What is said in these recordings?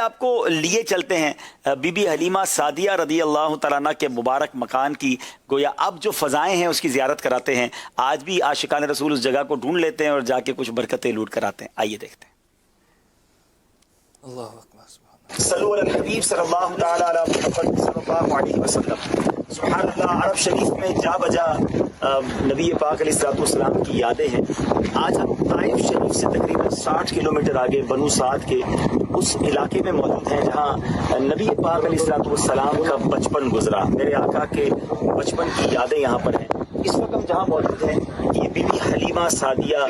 آپ کو لیے چلتے ہیں بی بی حلیمہ سعدیہ رضی اللہ تعالیٰ عنہ کے مبارک مکان کی، گویا اب جو فضائیں ہیں اس کی زیارت کراتے ہیں. آج بھی عاشقان رسول اس جگہ کو ڈھونڈ لیتے ہیں اور جا کے کچھ برکتیں لوٹ کر آتے ہیں. آئیے دیکھتے ہیں. اللہ اکبر. صلو علی الحبیب صلی اللہ تعالی علی محمد صلی اللہ علیہ وسلم. سبحان اللہ. عرب شریف میں جا بجا نبی پاک علیہ الصلوۃ والسلام کی یادیں ہیں. آج ہم طائف شریف سے تقریباً 60 کلومیٹر آگے بنو سعد کے اس علاقے میں موجود ہیں جہاں نبی پاک علیہ الصلوۃ والسلام کا بچپن گزرا. میرے آقا کے بچپن کی یادیں یہاں پر ہیں. اس وقت ہم جہاں موجود ہیں یہ بی بی حلیمہ سعدیہ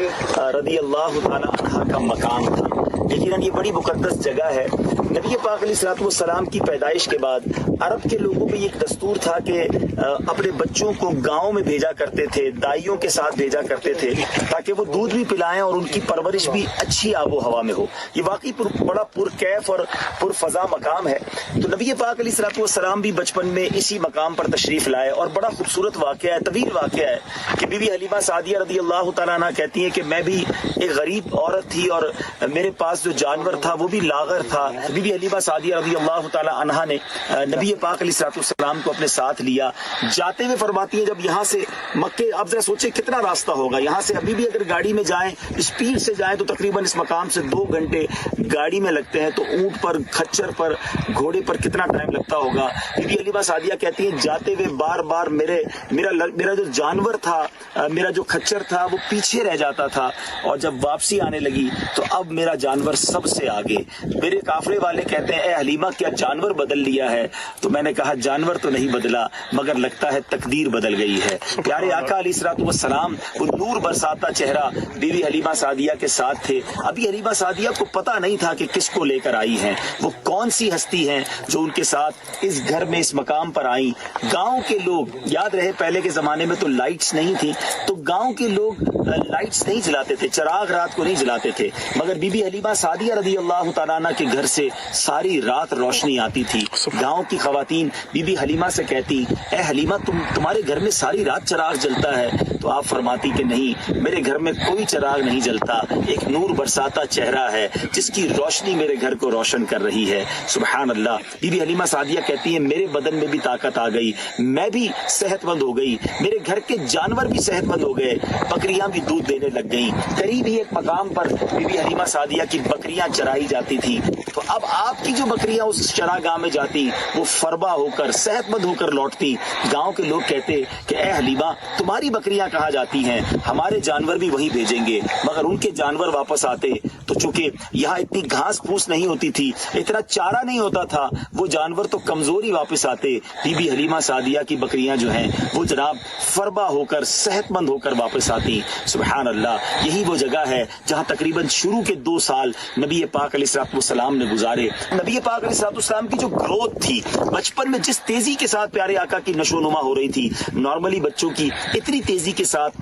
رضی اللہ تعالی عنہا کا مقام تھا. یقیناً یہ بڑی مقدس جگہ ہے. نبی پاک علیہ الصلوۃ والسلام کی پیدائش کے بعد عرب کے لوگوں میں یہ ایک دستور تھا کہ اپنے بچوں کو گاؤں میں بھیجا کرتے تھے، دائیوں کے ساتھ بھیجا کرتے تھے تاکہ وہ دودھ بھی پلائیں اور ان کی پرورش بھی اچھی آب و ہوا میں ہو. یہ واقعی بڑا پرکیف اور پرفضا مقام ہے. تو نبی پاک علیہ الصلوۃ والسلام بھی بچپن میں اسی مقام پر تشریف لائے اور بڑا خوبصورت واقعہ ہے، طویل واقعہ ہے کہ بی بی حلیمہ سعدیہ رضی اللہ تعالیٰ عنہ کہتی ہیں کہ میں بھی ایک غریب عورت تھی اور میرے پاس جو جانور تھا وہ بھی لاغر تھا. بی بی حلیمہ سعدیہ رضی اللہ تعالی عنہا نے نبی پاک علیہ الصلوۃ والسلام کو اپنے ساتھ لیا. جاتے ہوئے فرماتی ہیں جب یہاں سے مکے، آپ ذرا سوچیں کتنا راستہ ہوگا یہاں سے، ابھی بھی اگر گاڑی میں جائیں اسپیڈ سے جائیں تو تقریباً اس مقام سے 2 گھنٹے گاڑی میں لگتے ہیں. تو اونٹ پر، کھچر پر، گھوڑے پر کتنا ٹائم لگتا ہوگا. بی بی حلیمہ سعدیہ کہتی ہیں جاتے ہوئے بار بار میرا جو جانور تھا، میرا جو کھچر تھا وہ پیچھے رہ جاتا تھا، اور جب واپسی آنے لگی تو اب میرا جانور سب سے آگے. میرے قافلے والے کہتے ہیں اے حلیمہ کیا جانور بدل لیا ہے؟ تو میں نے کہا جانور تو نہیں بدلا مگر لگتا ہے تقدیر بدل گئی ہے. پیارے آقا علیہ الصلوۃ والسلام وہ نور برساتا چہرہ بی بی حلیمہ سعدیہ کے ساتھ تھے. ابھی حلیمہ سعدیہ کو پتہ نہیں تھا کہ کس کو لے کر آئی ہیں، وہ کون سی ہستی ہیں جو ان کے ساتھ اس گھر میں اس مقام پر آئیں. گاؤں کے لوگ، یاد رہے پہلے کے زمانے میں تو لائٹس نہیں تھی، تو گاؤں کے لوگ لائٹس نہیں جلاتے تھے، چراغ رات کو نہیں جلاتے تھے، مگر بی بی حلیمہ سعدیہ رضی اللہ تعالیٰ عنہ کے گھر سے ساری رات روشنی آتی تھی. گاؤں کی خواتین بی بی حلیمہ سے کہتی اے حلیمہ تمہارے گھر میں ساری رات چراغ جلتا ہے؟ تو آپ فرماتی کہ نہیں، میرے گھر میں کوئی چراغ نہیں جلتا، ایک نور برساتا چہرہ ہے جس کی روشنی میرے گھر کو روشن کر رہی ہے. سبحان اللہ. بی بی حلیمہ سعدیہ کہتی ہیں میرے بدن میں بھی طاقت آ گئی، میں بھی صحت مند ہو گئی، میرے گھر کے جانور بھی صحت مند ہو گئے، بکریاں بھی دودھ دینے لگ گئیں. قریب ہی ایک مقام پر بی بی حلیمہ سعدیہ کی بکریاں چرائی جاتی تھی. تو اب آپ کی جو بکریاں اس چراگاہ میں جاتی وہ فربا ہو کر، صحت مند ہو کر لوٹتی. گاؤں کے لوگ کہتے کہ اے حلیمہ تمہاری بکریاں کہاں جاتی ہیں؟ ہمارے جانور بھی وہی بھیجیں گے. مگر ان کے جانور واپس آتے تو چونکہ یہاں اتنی گھاس پھوس نہیں ہوتی تھی، اتنا چارہ نہیں ہوتا تھا، وہ جانور تو کمزور ہی واپس آتے. بی بی حلیمہ سعدیہ کی بکریاں جو ہیں وہ جناب فربا ہو کر، صحت مند ہو کر واپس آتی. سبحان اللہ. یہی وہ جگہ ہے جہاں تقریباً شروع کے 2 سال نبی پاک علیہ الصلوۃ والسلام نے گزارے. نبی پاک علیہ الصلوۃ والسلام کی جو گروتھ تھی بچپن میں، جس تیزی کے ساتھ پیارے آقا کی نشو و نما ہو رہی تھی، نارملی بچوں کی اتنی تیزی کے ساتھ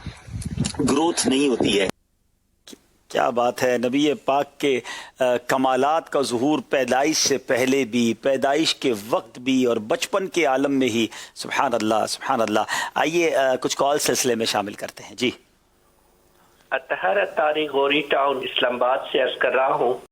گروتھ نہیں ہوتی ہے. کیا بات ہے. نبی پاک کے کمالات کا ظہور پیدائش سے پہلے بھی، پیدائش کے وقت بھی، اور بچپن کے عالم میں ہی. سبحان اللہ سبحان اللہ. آئیے کچھ کال سلسلے میں شامل کرتے ہیں. جی. اطہر طارق غوری ٹاؤن اسلام آباد سے عرض کر رہا ہوں